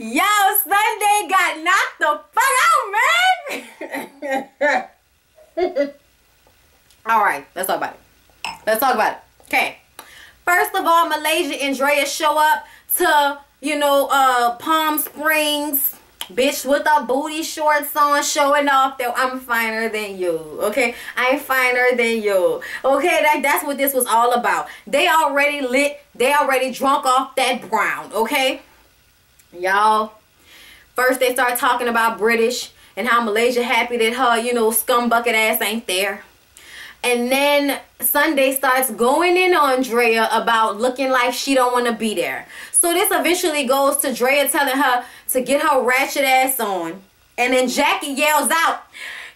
Yo, Sunday got knocked the fuck out, man. All right, let's talk about it. Let's talk about it. Okay. First of all, Malaysia and Drea show up to, Palm Springs, bitch, with a booty shorts on, showing off that I'm finer than you. Okay, I'm finer than you. Okay, that's what this was all about. They already lit. They already drunk off that brown. Okay, y'all. First, they start talking about British and how Malaysia happy that her, scumbucket ass ain't there. And then Sunday starts going in on Drea about looking like she don't want to be there. So this eventually goes to Drea telling her to get her ratchet ass on. And then Jackie yells out,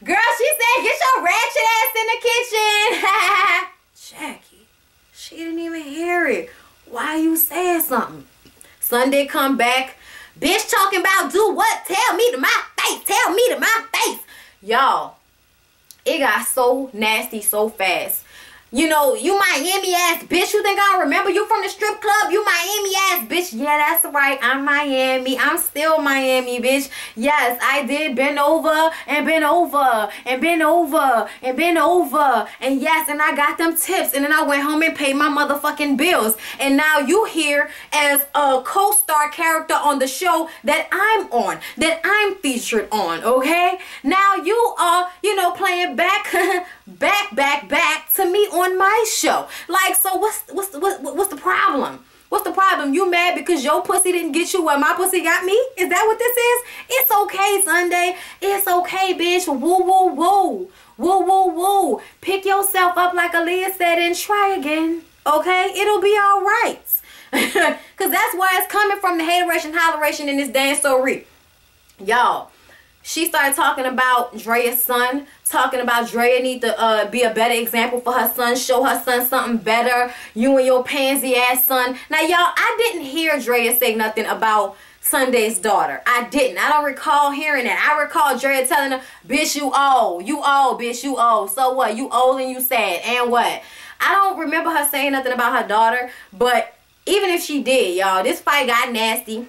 girl, she said, get your ratchet ass in the kitchen. Jackie, she didn't even hear it. Why you saying something? Sunday come back. Bitch talking about do what? Tell me to my face. Tell me to my face. Y'all. It got so nasty so fast. You Miami ass bitch. You think I don't remember you from the strip club? You Miami ass bitch. Yeah, that's right. I'm Miami. I'm still Miami, bitch. Yes, I did bend over and bend over and bend over and bend over. And yes, and I got them tips. And then I went home and paid my motherfucking bills. And now you here as a co-star character on the show that I'm on, that I'm featured on, okay? Now you are, playing back to me on my show. Like, so what's the problem? What's the problem? You mad because your pussy didn't get you what my pussy got me? Is that what this is? It's okay, Sunday. It's okay, bitch. Woo, woo, woo. Woo, woo, woo. Pick yourself up like Aaliyah said and try again. Okay? It'll be all right. Because that's where it's coming from, the hateration, holleration in this dancery. Y'all. She started talking about Drea's son, talking about Drea need to be a better example for her son, show her son something better, you and your pansy ass son. Now, y'all, I didn't hear Drea say nothing about Sunday's daughter. I didn't. I don't recall hearing that. I recall Drea telling her, bitch, you old, bitch, you old. So what? You old and you sad. And what? I don't remember her saying nothing about her daughter, but even if she did, y'all, this fight got nasty.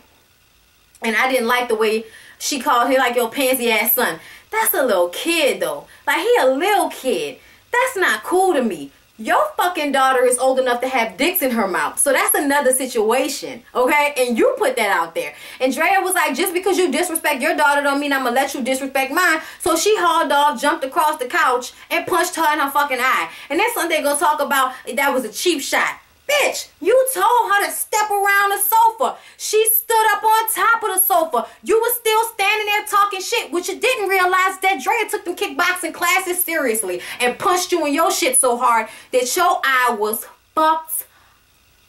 And I didn't like the way she called him like your pansy ass son. That's a little kid though. Like, he a little kid. That's not cool to me. Your fucking daughter is old enough to have dicks in her mouth. So that's another situation. Okay? And you put that out there. And Drea was like, just because you disrespect your daughter don't mean I'm gonna let you disrespect mine. So she hauled off, jumped across the couch, and punched her in her fucking eye. And then Sunday gonna talk about that was a cheap shot. Bitch, you told her to step around the sofa. She stood up on top of the sofa. You were still standing there talking shit, which you didn't realize that Drea took them kickboxing classes seriously and punched you in your shit so hard that your eye was fucked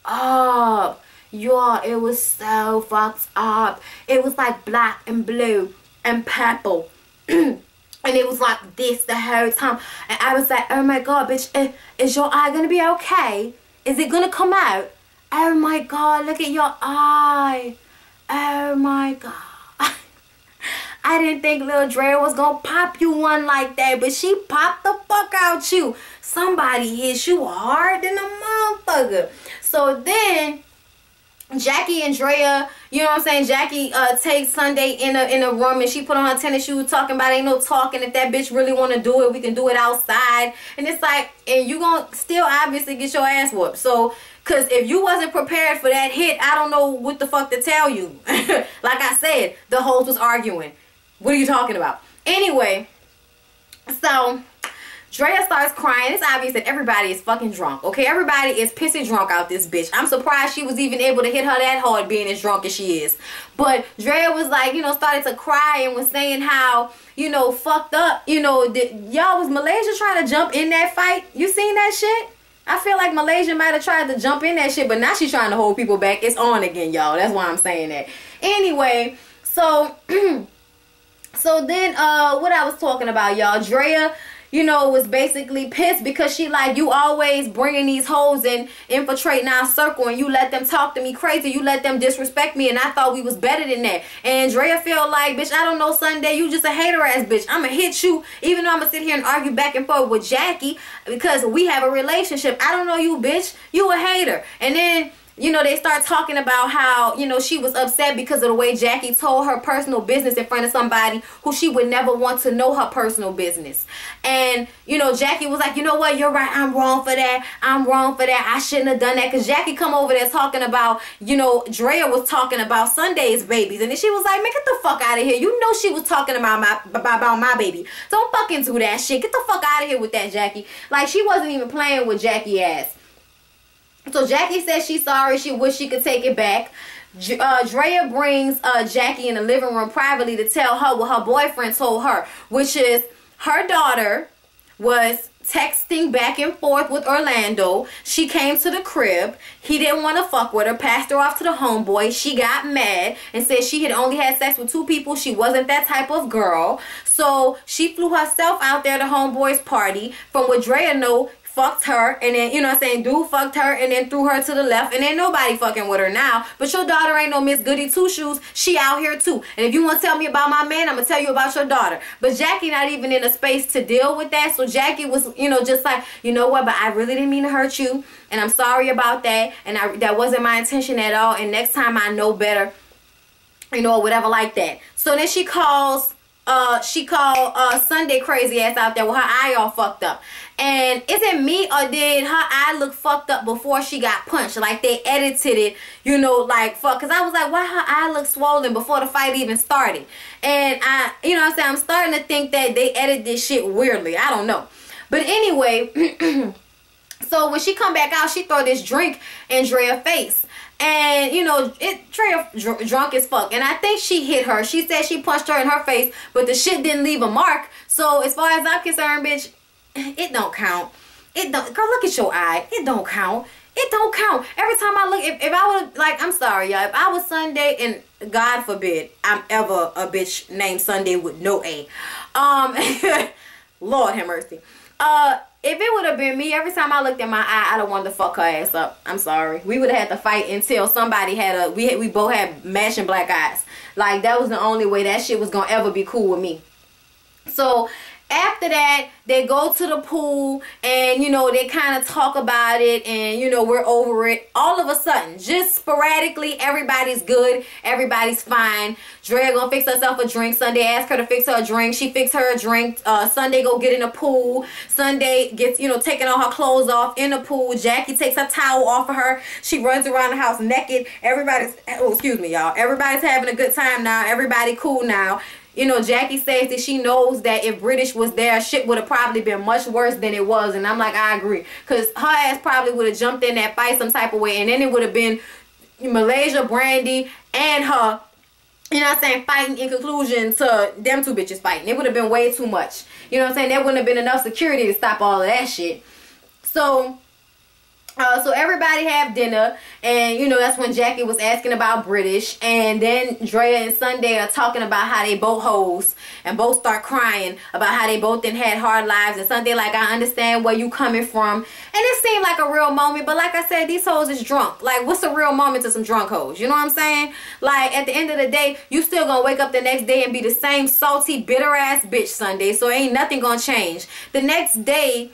up. Y'all, it was so fucked up. It was like black and blue and purple. And it was like this the whole time. And I was like, oh my God, bitch, is your eye gonna be okay? Is it gonna come out? Oh my God, look at your eye. Oh my God. I didn't think little Drea was gonna pop you one like that, but she popped the fuck out you. Somebody hit you hard than a motherfucker. So then Jackie and Drea, you know what I'm saying? Jackie takes Sunday in a room and she put on her tennis shoes talking about ain't no talking. If that bitch really want to do it, we can do it outside. And it's like, and you gonna still obviously get your ass whooped. So, because if you wasn't prepared for that hit, I don't know what the fuck to tell you. Like I said, the hoes was arguing. What are you talking about? Anyway, so Drea starts crying. It's obvious that everybody is fucking drunk. Okay, everybody is pissy drunk out this bitch. I'm surprised she was even able to hit her that hard being as drunk as she is. But Drea was like, started to cry and was saying how, fucked up. Y'all, was Malaysia trying to jump in that fight? You seen that shit? I feel like Malaysia might have tried to jump in that shit, but now she's trying to hold people back. It's on again, y'all. That's why I'm saying that. Anyway, so so then what I was talking about, y'all, Drea, was basically pissed because she like, you always bringing these hoes and infiltrating our circle and you let them talk to me crazy. You let them disrespect me and I thought we was better than that. And Drea feel like, bitch, I don't know, Sunday, you just a hater ass bitch. I'm gonna hit you even though I'm gonna sit here and argue back and forth with Jackie because we have a relationship. I don't know you, bitch. You a hater. And then you know, they start talking about how, you know, she was upset because of the way Jackie told her personal business in front of somebody who she would never want to know her personal business. And, you know, Jackie was like, you know what, you're right, I'm wrong for that. I'm wrong for that. I shouldn't have done that. Because Jackie come over there talking about, you know, Drea was talking about Sunday's babies. And then she was like, man, get the fuck out of here. You know she was talking about my baby. Don't fucking do that shit. Get the fuck out of here with that, Jackie. Like, she wasn't even playing with Jackie ass. So Jackie says she's sorry. She wish she could take it back. Drea brings Jackie in the living room privately to tell her what her boyfriend told her, which is her daughter was texting back and forth with Orlando. She came to the crib. He didn't want to fuck with her. Passed her off to the homeboy. She got mad and said she had only had sex with 2 people. She wasn't that type of girl. So she flew herself out there to homeboy's party. From what Drea know, fucked her, and then, you know what I'm saying, dude fucked her and then threw her to the left, and ain't nobody fucking with her now. But your daughter ain't no Miss Goody Two Shoes. She out here too. And if you want to tell me about my man, I'm gonna tell you about your daughter. But Jackie not even in a space to deal with that. So Jackie was, you know, just like, you know what, but I really didn't mean to hurt you, and I'm sorry about that, and that wasn't my intention at all, and next time I know better, you know, or whatever like that. So then she called Sunday crazy ass out there with her eye all fucked up. And is it me, or did her eye look fucked up before she got punched? Like they edited it, you know, like fuck. Cause I was like, why her eye look swollen before the fight even started? And I, you know what I'm saying, I'm starting to think that they edited this shit weirdly. I don't know. But anyway, so when she come back out, she throw this drink in Drea's face. And, you know, Drea drunk as fuck. And I think she hit her. She said she punched her in her face, but the shit didn't leave a mark. So as far as I'm concerned, bitch, it don't count. It don't. Girl, look at your eye. It don't count. It don't count. Every time I look, if I would, like, I'm sorry, y'all. If I was Sunday, and God forbid I'm ever a bitch named Sunday with no A. Lord have mercy. If it would have been me, every time I looked at my eye, I'd have wanted to fuck her ass up. I'm sorry. We would have had to fight until somebody had we both had matching black eyes. Like, that was the only way that shit was gonna ever be cool with me. So after that, they go to the pool, and, you know, they kind of talk about it, and, you know, we're over it. All of a sudden, just sporadically, everybody's good. Everybody's fine. Drea gonna fix herself a drink. Sunday asked her to fix her a drink. She fixed her a drink. Sunday go get in the pool. Sunday gets, you know, taking all her clothes off in the pool. Jackie takes her towel off of her. She runs around the house naked. Everybody's, oh, excuse me, y'all. Everybody's having a good time now. Everybody cool now. You know, Jackie says that she knows that if British was there, shit would have probably been much worse than it was. And I'm like, I agree. Because her ass probably would have jumped in that fight some type of way. And then it would have been Malaysia, Brandy, and her, you know what I'm saying, fighting in conclusion to them 2 bitches fighting. It would have been way too much. You know what I'm saying? There wouldn't have been enough security to stop all of that shit. So everybody have dinner, and, you know, that's when Jackie was asking about British, and then Drea and Sunday are talking about how they both hoes, and both start crying about how they both didn't had hard lives, and Sunday like, I understand where you coming from, and it seemed like a real moment, but like I said, these hoes is drunk. Like, what's a real moment to some drunk hoes? You know what I'm saying? Like, at the end of the day, you still gonna wake up the next day and be the same salty, bitter ass bitch, Sunday, so ain't nothing gonna change. The next day,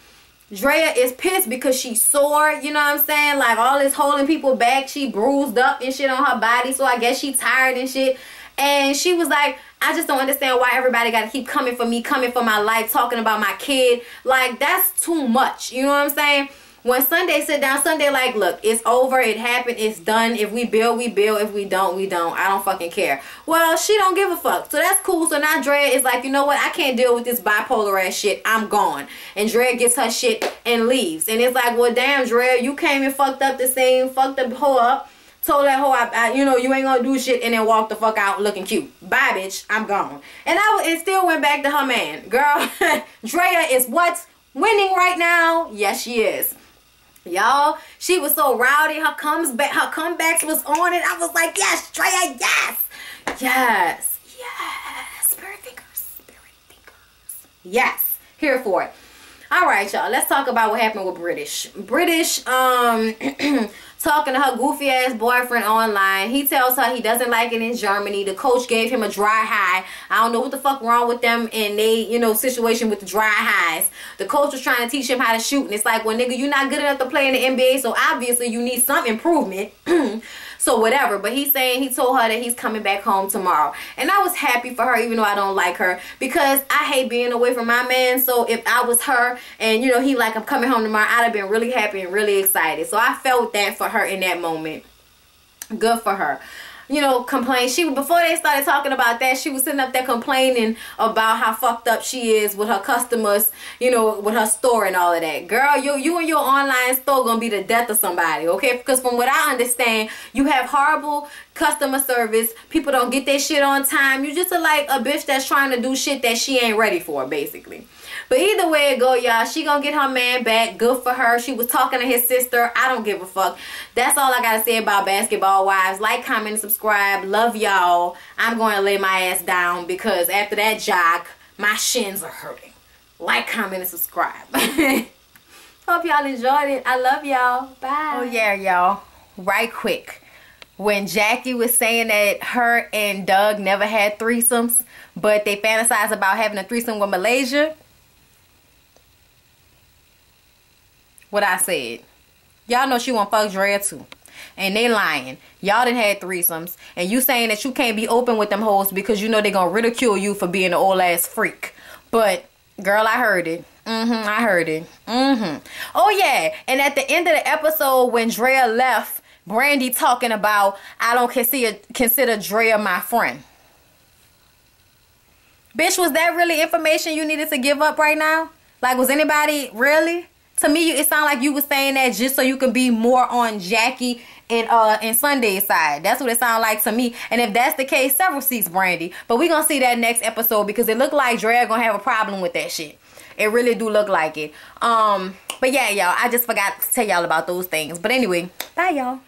Drea is pissed because she's sore, you know what I'm saying? Like, all this holding people back, she bruised up and shit on her body, so I guess she tired and shit. And she was like, I just don't understand why everybody got to keep coming for me, coming for my life, talking about my kid. Like, that's too much, you know what I'm saying? When Sunday sit down, Sunday like, look, it's over, it happened, it's done. If we build, we build. If we don't, we don't. I don't fucking care. Well, she don't give a fuck. So that's cool. So now Drea is like, you know what? I can't deal with this bipolar ass shit. I'm gone. And Drea gets her shit and leaves. And it's like, well, damn, Drea, you came and fucked up the scene, fucked the hoe up, told that hoe, you know, you ain't gonna do shit, and then walked the fuck out looking cute. Bye, bitch. I'm gone. And it still went back to her man. Girl, Drea is what? Winning right now? Yes, she is. Y'all, she was so rowdy. Her comebacks was on it. I was like, yes, Drea, yes. Yes. Yes. Spirit thinkers. Spirit thinkers. Yes. Here for it. All right, y'all. Let's talk about what happened with British. British, talking to her goofy ass boyfriend online. He tells her he doesn't like it in Germany. The coach gave him a dry high. I don't know what the fuck wrong with them and they, you know, situation with the dry highs. The coach was trying to teach him how to shoot, and it's like, well, nigga, you're not good enough to play in the NBA, so obviously you need some improvement. So whatever, but he's saying he told her that he's coming back home tomorrow. And I was happy for her, even though I don't like her, because I hate being away from my man. So if I was her and, you know, he like, I'm coming home tomorrow, I'd have been really happy and really excited. So I felt that for her in that moment. Good for her. You know, complain. Before they started talking about that, she was sitting up there complaining about how fucked up she is with her customers, you know, with her store and all of that. Girl, you and your online store gonna be the death of somebody, okay? Because from what I understand, you have horrible customer service. People don't get their shit on time. You just are like a bitch that's trying to do shit that she ain't ready for, basically. But either way it go, y'all, she gonna get her man back. Good for her. She was talking to his sister. I don't give a fuck. That's all I gotta say about Basketball Wives. Like, comment, and subscribe. Love y'all. I'm going to lay my ass down because after that jog, my shins are hurting. Like, comment, and subscribe. Hope y'all enjoyed it. I love y'all. Bye. Oh yeah, y'all. Right quick. When Jackie was saying that her and Doug never had threesomes, but they fantasize about having a threesome with Malaysia, what I said. Y'all know she want fuck Drea too. And they lying. Y'all done had threesomes. And you saying that you can't be open with them hoes because you know they gonna ridicule you for being an old ass freak. But, girl, I heard it. I heard it. Oh, yeah. And at the end of the episode when Drea left, Brandy talking about, I don't consider Drea my friend. Bitch, was that really information you needed to give up right now? Like, was anybody really? To me, it sounded like you were saying that just so you can be more on Jackie and Sunday's side. That's what it sounded like to me. And if that's the case, several seats, Brandy. But we're going to see that next episode because it looked like Drea going to have a problem with that shit. It really do look like it. But yeah, y'all, I just forgot to tell y'all about those things. But anyway, bye, y'all.